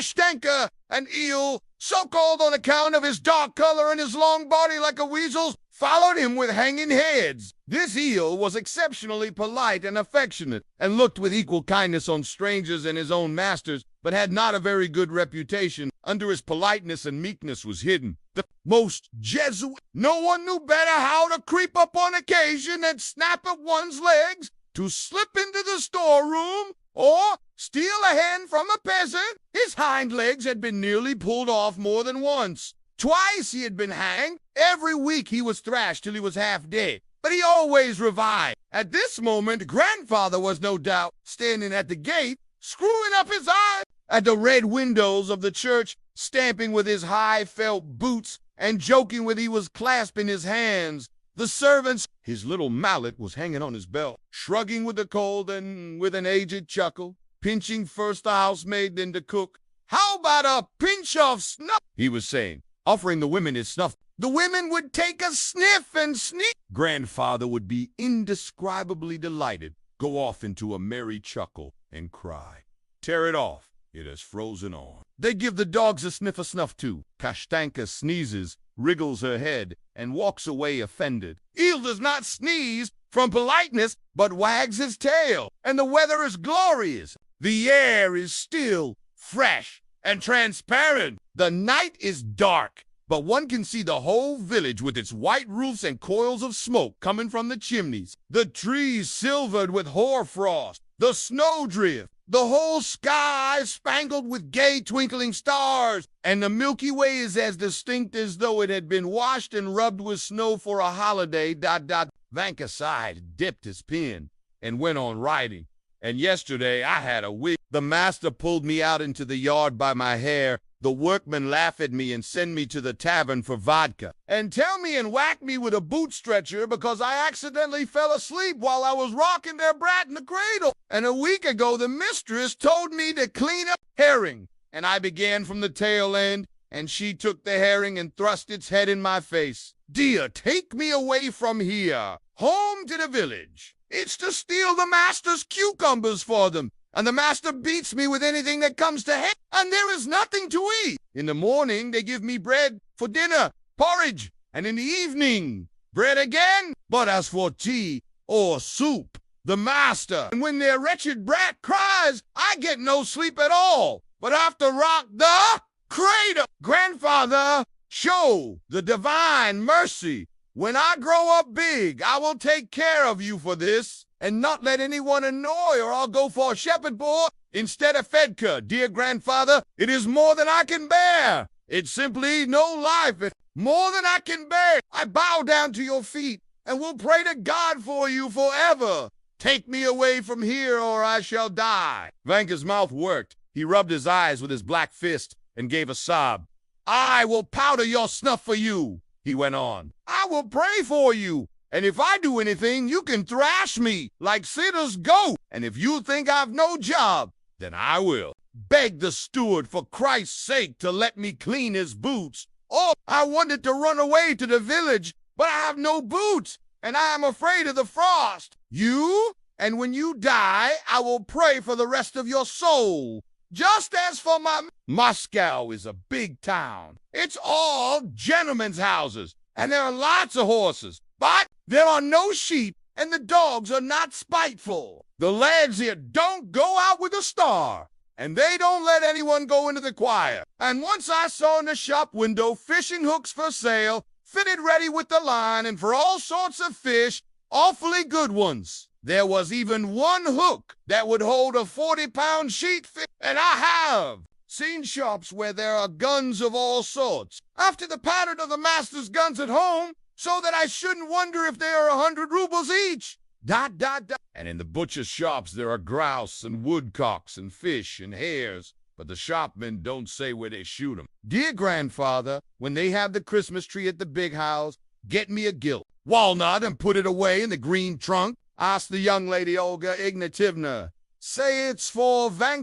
Kashtanka, an eel, so-called on account of his dark color and his long body like a weasel's, followed him with hanging heads. This eel was exceptionally polite and affectionate, and looked with equal kindness on strangers and his own masters, but had not a very good reputation. Under his politeness and meekness was hidden the most Jesuit. No one knew better how to creep up on occasion and snap at one's legs, to slip into the storeroom, or steal a hen from a peasant. His hind legs had been nearly pulled off more than once. Twice he had been hanged. Every week he was thrashed till he was half dead. But he always revived. At this moment, grandfather was no doubt standing at the gate, screwing up his eyes at the red windows of the church, stamping with his high felt boots, and joking when he was clasping his hands. The servants, his little mallet was hanging on his belt, shrugging with the cold and with an aged chuckle, pinching first the housemaid, then the cook. "How about a pinch of snuff?" he was saying, offering the women his snuff. The women would take a sniff and sneak. Grandfather would be indescribably delighted, go off into a merry chuckle, and cry, "Tear it off, it has frozen on." They give the dogs a sniff of snuff too. Kashtanka sneezes, wriggles her head, and walks away offended. Eel does not sneeze from politeness, but wags his tail, and the weather is glorious. The air is still, fresh, and transparent. The night is dark, but one can see the whole village with its white roofs and coils of smoke coming from the chimneys. The trees silvered with hoarfrost, the snowdrift, the whole sky spangled with gay twinkling stars, and the Milky Way is as distinct as though it had been washed and rubbed with snow for a holiday. Vanka sighed, dipped his pen, and went on writing. "And yesterday I had a week. The master pulled me out into the yard by my hair. The workmen laugh at me and send me to the tavern for vodka, and tell me and whack me with a boot stretcher because I accidentally fell asleep while I was rocking their brat in the cradle. And a week ago the mistress told me to clean up herring, and I began from the tail end, and she took the herring and thrust its head in my face. Dear, take me away from here, home to the village. It's to steal the master's cucumbers for them, and the master beats me with anything that comes to hand, and there is nothing to eat. In the morning they give me bread for dinner, porridge, and in the evening bread again. But as for tea or soup, the master, and when their wretched brat cries, I get no sleep at all, but have to rock the cradle. Grandfather, show the divine mercy. When I grow up big, I will take care of you for this, and not let anyone annoy, or I'll go for a shepherd boy instead of Fedka. Dear grandfather, it is more than I can bear. It's simply no life. It's more than I can bear. I bow down to your feet, and will pray to God for you forever. Take me away from here, or I shall die. Vanka's mouth worked. He rubbed his eyes with his black fist and gave a sob. I will powder your snuff for you, he went on. I will pray for you. And if I do anything, you can thrash me like Sidda's goat. And if you think I've no job, then I will. Beg the steward for Christ's sake to let me clean his boots. Oh, I wanted to run away to the village, but I have no boots, and I am afraid of the frost. You? And when you die, I will pray for the rest of your soul. Just as for my... Moscow is a big town. It's all gentlemen's houses, and there are lots of horses. But there are no sheep, and the dogs are not spiteful. The lads here don't go out with a star, and they don't let anyone go into the choir. And once I saw in the shop window fishing hooks for sale, fitted ready with the line, and for all sorts of fish, awfully good ones. There was even one hook that would hold a 40-pound sheet fish, and I have seen shops where there are guns of all sorts, after the pattern of the master's guns at home, so that I shouldn't wonder if they are 100 rubles each. And in the butcher's shops there are grouse and woodcocks and fish and hares, but the shopmen don't say where they shoot 'em. Dear grandfather, when they have the Christmas tree at the big house, get me a gilt walnut and put it away in the green trunk. Ask the young lady Olga Ignativna. Say it's for Vanka.